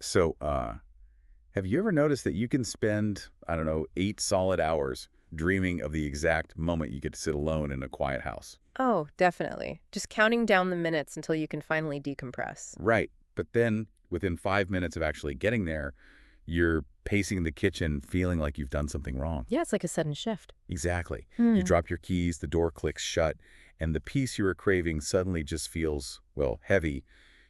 So, have you ever noticed that you can spend, I don't know, 8 solid hours dreaming of the exact moment you get to sit alone in a quiet house? Oh, definitely. Just counting down the minutes until you can finally decompress. Right. But then within 5 minutes of actually getting there, you're pacing the kitchen feeling like you've done something wrong. Yeah, it's like a sudden shift. Exactly. You Hmm. drop your keys, the door clicks shut, and the peace you were craving suddenly just feels, well, heavy.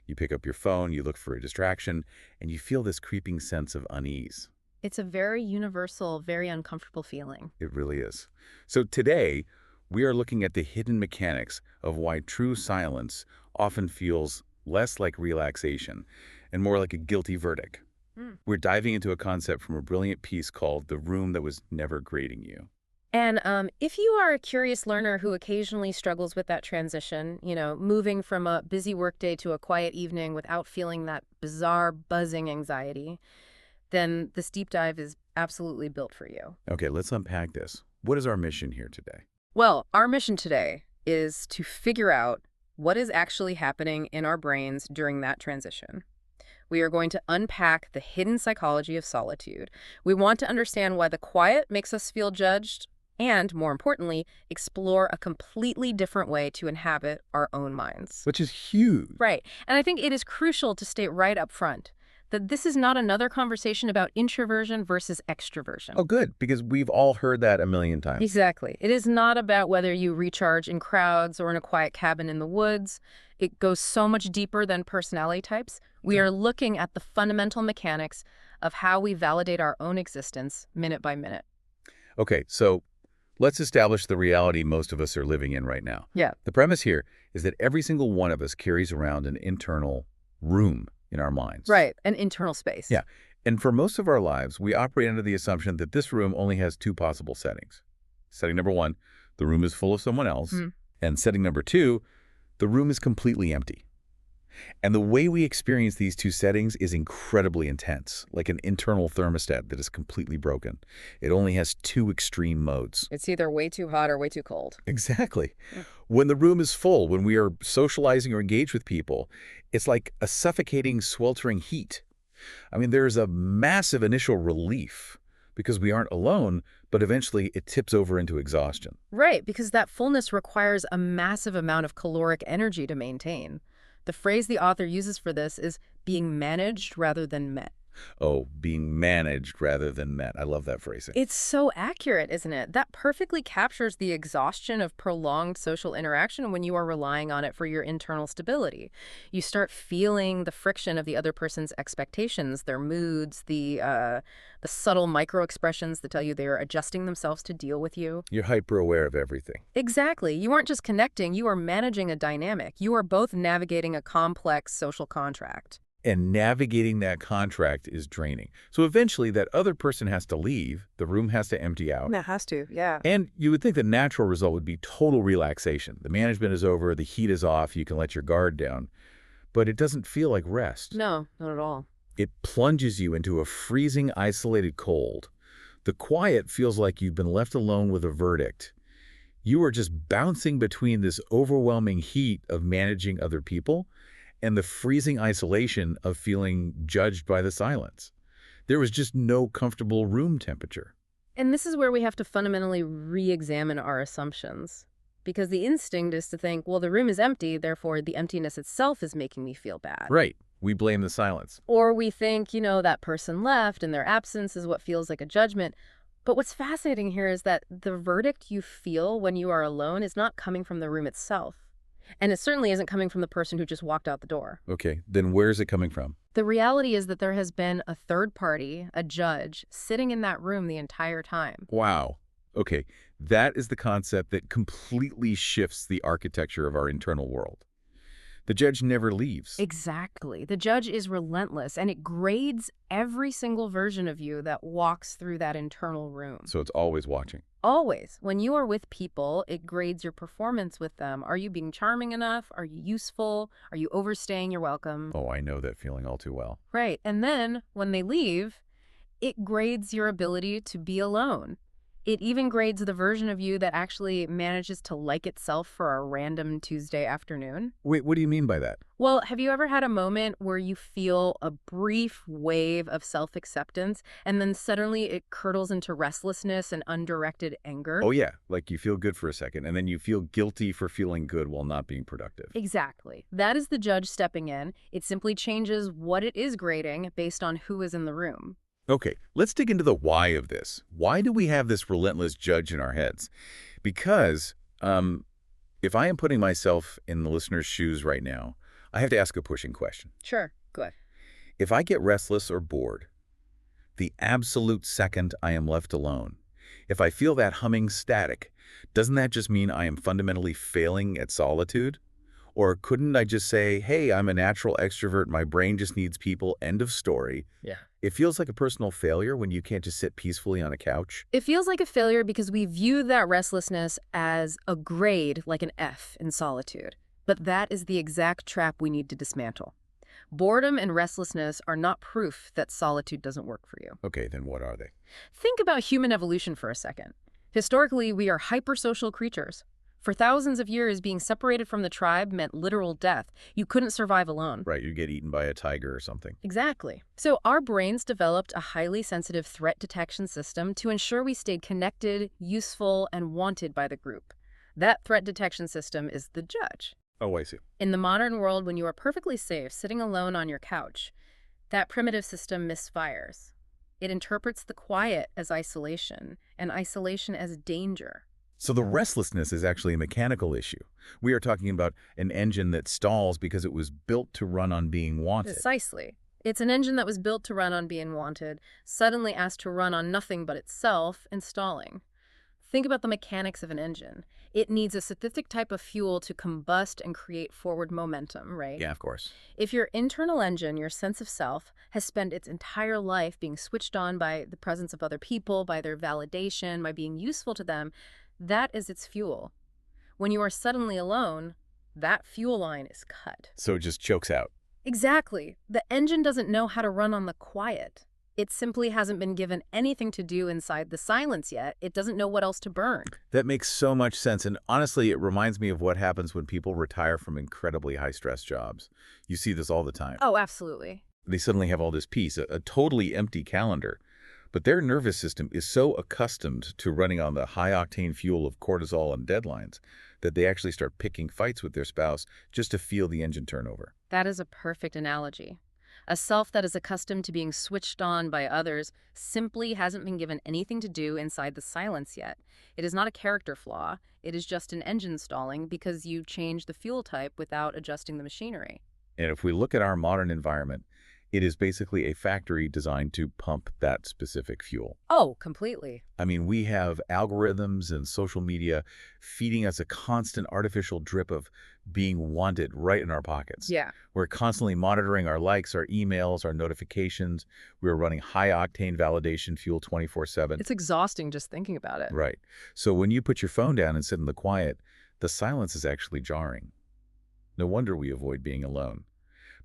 You pick up your phone, you look for a distraction, and you feel this creeping sense of unease. It's a very universal, very uncomfortable feeling. It really is. So today, we are looking at the hidden mechanics of why true silence often feels less like relaxation and more like a guilty verdict. Hmm. We're diving into a concept from a brilliant piece called The Room That Was Never Grading You. And if you are a curious learner who occasionally struggles with that transition, moving from a busy workday to a quiet evening without feeling that bizarre buzzing anxiety, then this deep dive is absolutely built for you. Okay, let's unpack this. What is our mission here today? Well, our mission today is to figure out what is actually happening in our brains during that transition. We are going to unpack the hidden psychology of solitude. We want to understand why the quiet makes us feel judged, and more importantly, explore a completely different way to inhabit our own minds. Which is huge. Right. And I think it is crucial to state right up front that this is not another conversation about introversion versus extroversion. Oh, good, because we've all heard that a million times. Exactly. It is not about whether you recharge in crowds or in a quiet cabin in the woods. It goes so much deeper than personality types. We Okay. are looking at the fundamental mechanics of how we validate our own existence minute by minute. Okay, so let's establish the reality most of us are living in right now. Yeah. The premise here is that every single one of us carries around an internal room in our minds. Right. An internal space. Yeah. And for most of our lives, we operate under the assumption that this room only has two possible settings. Setting number one, the room is full of someone else. Mhm. And setting number two, the room is completely empty. And the way we experience these two settings is incredibly intense, like an internal thermostat that is completely broken. It only has two extreme modes. It's either way too hot or way too cold. Exactly. Mm. When the room is full, when we are socializing or engaged with people, it's like a suffocating, sweltering heat. I mean, there's a massive initial relief because we aren't alone, but eventually it tips over into exhaustion. Right, because that fullness requires a massive amount of caloric energy to maintain. The phrase the author uses for this is being managed rather than met. Oh, being managed rather than met. I love that phrasing. It's so accurate, isn't it? That perfectly captures the exhaustion of prolonged social interaction when you are relying on it for your internal stability. You start feeling the friction of the other person's expectations, their moods, the subtle micro expressions that tell you they are adjusting themselves to deal with you. You're hyper aware of everything. Exactly. You aren't just connecting, you are managing a dynamic. You are both navigating a complex social contract. And navigating that contract is draining. So eventually that other person has to leave, the room has to empty out. That has to, yeah. And you would think the natural result would be total relaxation. The management is over, the heat is off, you can let your guard down. But it doesn't feel like rest. No, not at all. It plunges you into a freezing, isolated cold. The quiet feels like you've been left alone with a verdict. You are just bouncing between this overwhelming heat of managing other people and the freezing isolation of feeling judged by the silence. There was just no comfortable room temperature. And this is where we have to fundamentally re-examine our assumptions. Because the instinct is to think, well, the room is empty, therefore the emptiness itself is making me feel bad. Right. We blame the silence. Or we think, that person left and their absence is what feels like a judgment. But what's fascinating here is that the verdict you feel when you are alone is not coming from the room itself. And it certainly isn't coming from the person who just walked out the door. Okay, then where's it coming from? The reality is that there has been a third party, a judge, sitting in that room the entire time. Wow. Okay, that is the concept that completely shifts the architecture of our internal world. The judge never leaves. Exactly. The judge is relentless, and it grades every single version of you that walks through that internal room. So it's always watching. Always. When you are with people, it grades your performance with them. Are you being charming enough? Are you useful? Are you overstaying your welcome? Oh, I know that feeling all too well. Right. And then when they leave, it grades your ability to be alone. It even grades the version of you that actually manages to like itself for a random Tuesday afternoon. Wait, what do you mean by that? Well, have you ever had a moment where you feel a brief wave of self-acceptance and then suddenly it curdles into restlessness and undirected anger? Oh, yeah, like you feel good for a second, and then you feel guilty for feeling good while not being productive. Exactly. That is the judge stepping in. It simply changes what it is grading based on who is in the room. Okay, let's dig into the why of this. Why do we have this relentless judge in our heads? Because if I am putting myself in the listener's shoes right now, I have to ask a pushing question. Sure. Good. If I get restless or bored, the absolute second I am left alone, if I feel that humming static, doesn't that just mean I am fundamentally failing at solitude? Or couldn't I just say, hey, I'm a natural extrovert, my brain just needs people, end of story? Yeah. It feels like a personal failure when you can't just sit peacefully on a couch. It feels like a failure because we view that restlessness as a grade, like an F in solitude. But that is the exact trap we need to dismantle. Boredom and restlessness are not proof that solitude doesn't work for you. Okay, then what are they? Think about human evolution for a second. Historically, we are hypersocial creatures. For thousands of years, being separated from the tribe meant literal death. You couldn't survive alone. Right, you get eaten by a tiger or something. Exactly. So our brains developed a highly sensitive threat detection system to ensure we stayed connected, useful, and wanted by the group. That threat detection system is the judge. Oh, I see. In the modern world, when you are perfectly safe sitting alone on your couch, that primitive system misfires. It interprets the quiet as isolation and isolation as danger. So the restlessness is actually a mechanical issue. We are talking about an engine that stalls because it was built to run on being wanted. Precisely. It's an engine that was built to run on being wanted, suddenly asked to run on nothing but itself and stalling. Think about the mechanics of an engine. It needs a specific type of fuel to combust and create forward momentum, right? Yeah, of course. If your internal engine, your sense of self, has spent its entire life being switched on by the presence of other people, by their validation, by being useful to them, that is its fuel. When you are suddenly alone, that fuel line is cut. So it just chokes out. Exactly. The engine doesn't know how to run on the quiet. It simply hasn't been given anything to do inside the silence yet. It doesn't know what else to burn. That makes so much sense. And honestly, it reminds me of what happens when people retire from incredibly high-stress jobs. You see this all the time. Oh, absolutely. They suddenly have all this peace, a totally empty calendar. But their nervous system is so accustomed to running on the high-octane fuel of cortisol and deadlines that they actually start picking fights with their spouse just to feel the engine turnover. That is a perfect analogy. A self that is accustomed to being switched on by others simply hasn't been given anything to do inside the silence yet. It is not a character flaw. It is just an engine stalling because you changed the fuel type without adjusting the machinery. And if we look at our modern environment, it is basically a factory designed to pump that specific fuel. Oh, completely. I mean, we have algorithms and social media feeding us a constant artificial drip of being wanted right in our pockets. Yeah. We're constantly monitoring our likes, our emails, our notifications. We're running high-octane validation fuel 24/7. It's exhausting just thinking about it. Right. So when you put your phone down and sit in the quiet, the silence is actually jarring. No wonder we avoid being alone.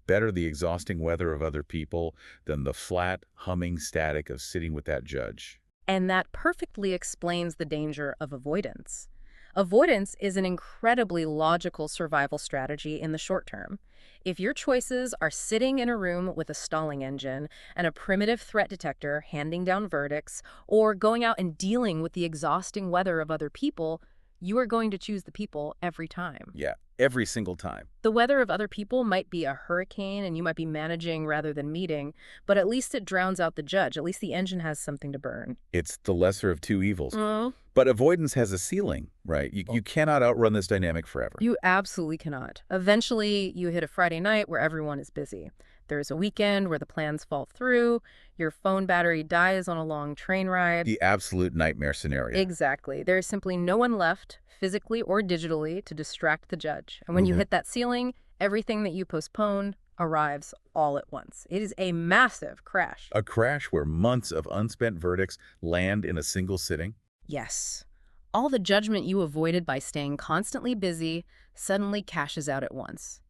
Better the exhausting weather of other people than the flat, humming static of sitting with that judge. And that perfectly explains the danger of avoidance. Avoidance is an incredibly logical survival strategy in the short term. If your choices are sitting in a room with a stalling engine and a primitive threat detector handing down verdicts, or going out and dealing with the exhausting weather of other people, you are going to choose the people every time. Yeah, every single time. The weather of other people might be a hurricane and you might be managing rather than meeting, but at least it drowns out the judge. At least the engine has something to burn. It's the lesser of two evils. Mm. But avoidance has a ceiling, right? You cannot outrun this dynamic forever. You absolutely cannot. Eventually, you hit a Friday night where everyone is busy. There's a weekend where the plans fall through, your phone battery dies on a long train ride. The absolute nightmare scenario. Exactly. There is simply no one left, physically or digitally, to distract the judge. And when you hit that ceiling, everything that you postponed arrives all at once. It is a massive crash. A crash where months of unspent verdicts land in a single sitting. Yes. All the judgment you avoided by staying constantly busy suddenly cashes out at once.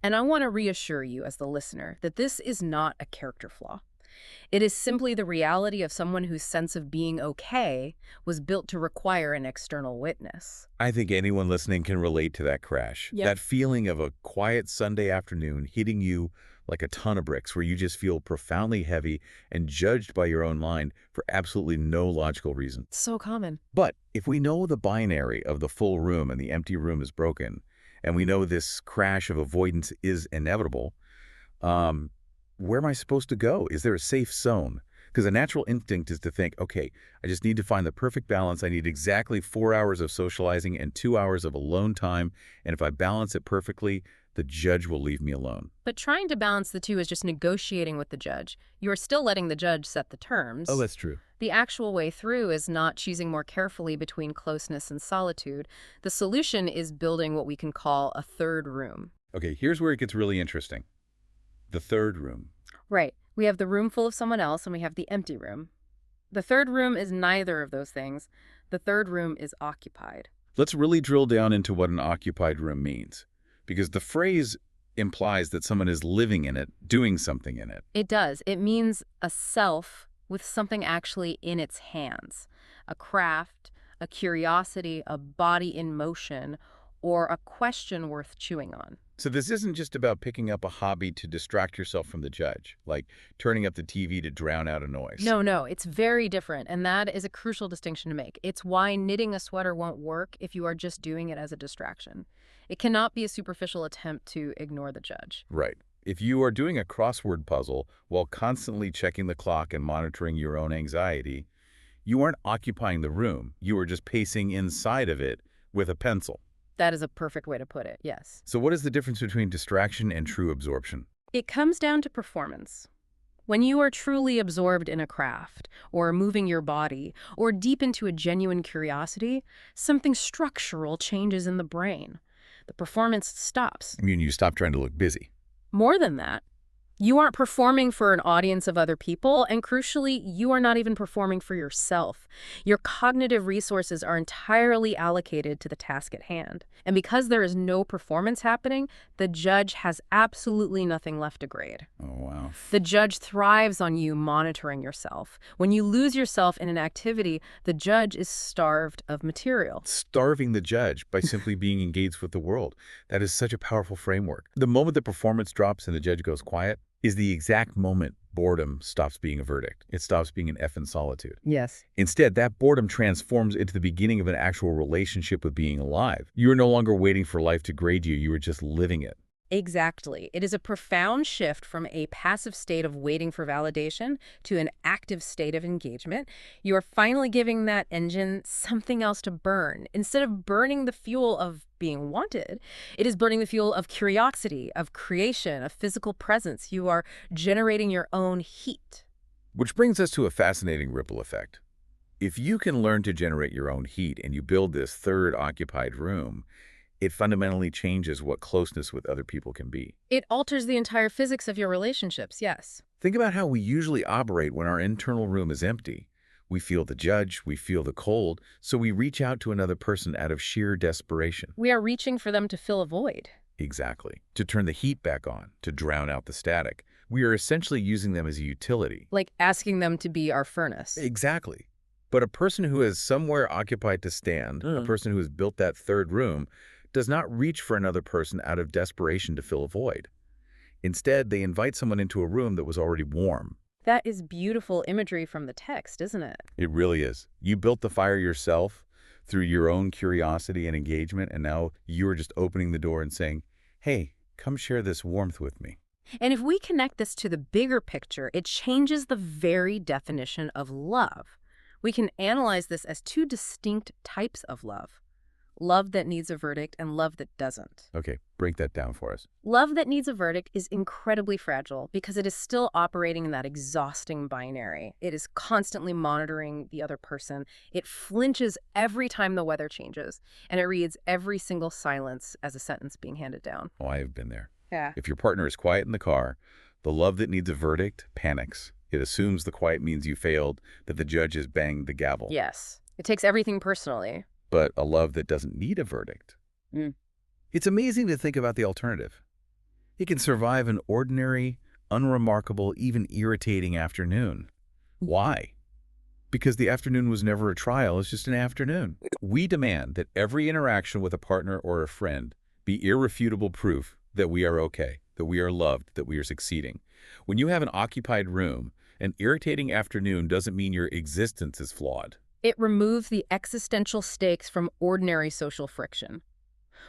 And I want to reassure you as the listener that this is not a character flaw. It is simply the reality of someone whose sense of being okay was built to require an external witness. I think anyone listening can relate to that crash. Yep. That feeling of a quiet Sunday afternoon hitting you like a ton of bricks where you just feel profoundly heavy and judged by your own mind for absolutely no logical reason. So common. But if we know the binary of the full room and the empty room is broken, and we know this crash of avoidance is inevitable, um, where am I supposed to go? Is there a safe zone? Because a natural instinct is to think, okay, I just need to find the perfect balance. I need exactly 4 hours of socializing and 2 hours of alone time. And if I balance it perfectly, the judge will leave me alone. But trying to balance the two is just negotiating with the judge. You are still letting the judge set the Oh, terms. that's true. The actual way through is not choosing more carefully between closeness and solitude. The solution is building what we can call a third room. Okay, here's where it gets really interesting. The third room. Right. We have the room full of someone else and we have the empty room. The third room is neither of those things. The third room is occupied. Let's really drill down into what an occupied room means, because the phrase implies that someone is living in it, doing something in it. It does. It means a self with something actually in its hands. A craft, a curiosity, a body in motion, or a question worth chewing on. So this isn't just about picking up a hobby to distract yourself from the judge, like turning up the TV to drown out a noise. No, it's very different, and that is a crucial distinction to make. It's why knitting a sweater won't work if you are just doing it as a distraction. It cannot be a superficial attempt to ignore the judge. Right. If you are doing a crossword puzzle while constantly checking the clock and monitoring your own anxiety, you aren't occupying the room. You are just pacing inside of it with a pencil. That is a perfect way to put it, yes. So what is the difference between distraction and true absorption? It comes down to performance. When you are truly absorbed in a craft, or moving your body, or deep into a genuine curiosity, something structural changes in the brain. The performance stops. I mean, you stop trying to look busy. More than that, you aren't performing for an audience of other people, and crucially, you are not even performing for yourself. Your cognitive resources are entirely allocated to the task at hand. And because there is no performance happening, the judge has absolutely nothing left to grade. Oh, wow. The judge thrives on you monitoring yourself. When you lose yourself in an activity, the judge is starved of material. Starving the judge by simply being engaged with the world. That is such a powerful framework. The moment the performance drops and the judge goes quiet is the exact moment boredom stops being a verdict. It stops being an effing solitude. Yes. Instead, that boredom transforms into the beginning of an actual relationship with being alive. You are no longer waiting for life to grade you. You are just living it. Exactly. It is a profound shift from a passive state of waiting for validation to an active state of engagement. You are finally giving that engine something else to burn. Instead of burning the fuel of being wanted, it is burning the fuel of curiosity, of creation, of physical presence. You are generating your own heat. Which brings us to a fascinating ripple effect. If you can learn to generate your own heat and you build this third occupied room, it fundamentally changes what closeness with other people can be. It alters the entire physics of your relationships, yes. Think about how we usually operate when our internal room is empty. We feel the judge, we feel the cold, so we reach out to another person out of sheer desperation. We are reaching for them to fill a void. Exactly. To turn the heat back on, to drown out the static. We are essentially using them as a utility. Like asking them to be our furnace. Exactly. But a person who has somewhere occupied to stand, a person who has built that third room, does not reach for another person out of desperation to fill a void. Instead, they invite someone into a room that was already warm. That is beautiful imagery from the text, isn't it? It really is. You built the fire yourself through your own curiosity and engagement, and now you are just opening the door and saying, hey, come share this warmth with me. And if we connect this to the bigger picture, it changes the very definition of love. We can analyze this as two distinct types of love. Love that needs a verdict and love that doesn't. Okay, break that down for us. Love that needs a verdict is incredibly fragile because it is still operating in that exhausting binary. It is constantly monitoring the other person. It flinches every time the weather changes, and it reads every single silence as a sentence being handed down. Oh, I have been there. Yeah. If your partner is quiet in the car, the love that needs a verdict panics. It assumes the quiet means you failed, that the judge has banged the gavel. Yes. It takes everything personally. But a love that doesn't need a verdict. It's amazing to think about the alternative. It can survive an ordinary, unremarkable, even irritating afternoon. Why? Because the afternoon was never a trial, it's just an afternoon. We demand that every interaction with a partner or a friend be irrefutable proof that we are okay, that we are loved, that we are succeeding. When you have an occupied room, an irritating afternoon doesn't mean your existence is flawed. It removes the existential stakes from ordinary social friction.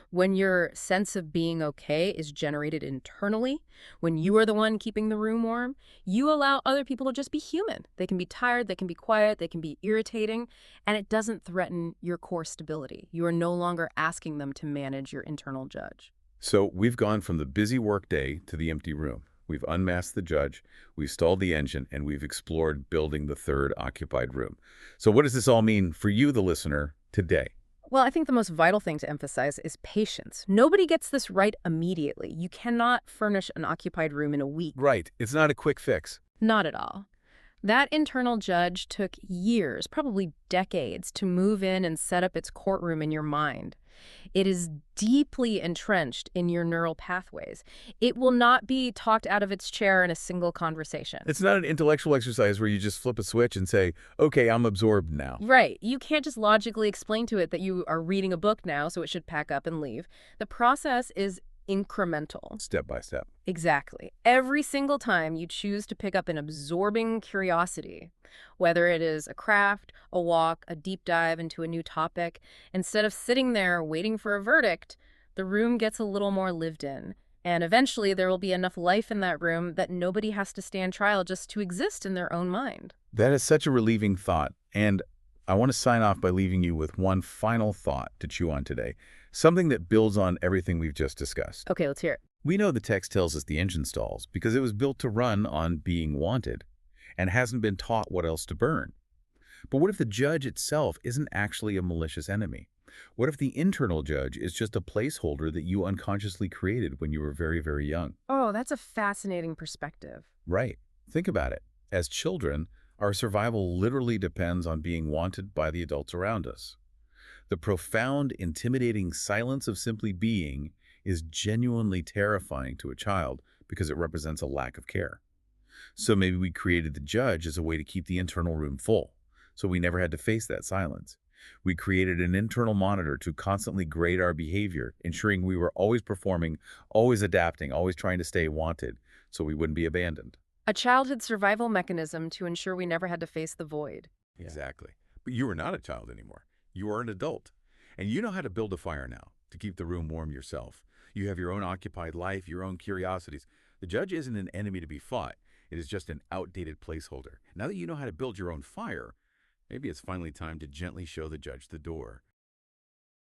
When your sense of being okay is generated internally, when you are the one keeping the room warm, you allow other people to just be human. They can be tired, they can be quiet, they can be irritating, and it doesn't threaten your core stability. You are no longer asking them to manage your internal judge. So we've gone from the busy workday to the empty room. We've unmasked the judge, we've stalled the engine, and we've explored building the third occupied room. So what does this all mean for you, the listener, today? Well, I think the most vital thing to emphasize is patience. Nobody gets this right immediately. You cannot furnish an occupied room in a week. Right. It's not a quick fix. Not at all. That internal judge took years, probably decades, to move in and set up its courtroom in your mind. It is deeply entrenched in your neural pathways. It will not be talked out of its chair in a single conversation. It's not an intellectual exercise where you just flip a switch and say, okay, I'm absorbed now. Right. You can't just logically explain to it that you are reading a book now, so it should pack up and leave. The process is incremental. Step by step. Exactly. Every single time you choose to pick up an absorbing curiosity, whether it is a craft, a walk, a deep dive into a new topic, instead of sitting there waiting for a verdict, the room gets a little more lived in. And eventually there will be enough life in that room that nobody has to stand trial just to exist in their own mind. That is such a relieving thought. And I want to sign off by leaving you with one final thought to chew on today, something that builds on everything we've just discussed. Okay, let's hear it. We know the text tells us the engine stalls because it was built to run on being wanted and hasn't been taught what else to burn. But what if the judge itself isn't actually a malicious enemy? What if the internal judge is just a placeholder that you unconsciously created when you were very, very young? Oh, that's a fascinating perspective. Right. Think about it. As children, our survival literally depends on being wanted by the adults around us. The profound, intimidating silence of simply being is genuinely terrifying to a child because it represents a lack of care. So maybe we created the judge as a way to keep the internal room full, so we never had to face that silence. We created an internal monitor to constantly grade our behavior, ensuring we were always performing, always adapting, always trying to stay wanted, so we wouldn't be abandoned. A childhood survival mechanism to ensure we never had to face the void. Exactly. But you are not a child anymore. You are an adult. And you know how to build a fire now to keep the room warm yourself. You have your own occupied life, your own curiosities. The judge isn't an enemy to be fought. It is just an outdated placeholder. Now that you know how to build your own fire, maybe it's finally time to gently show the judge the door.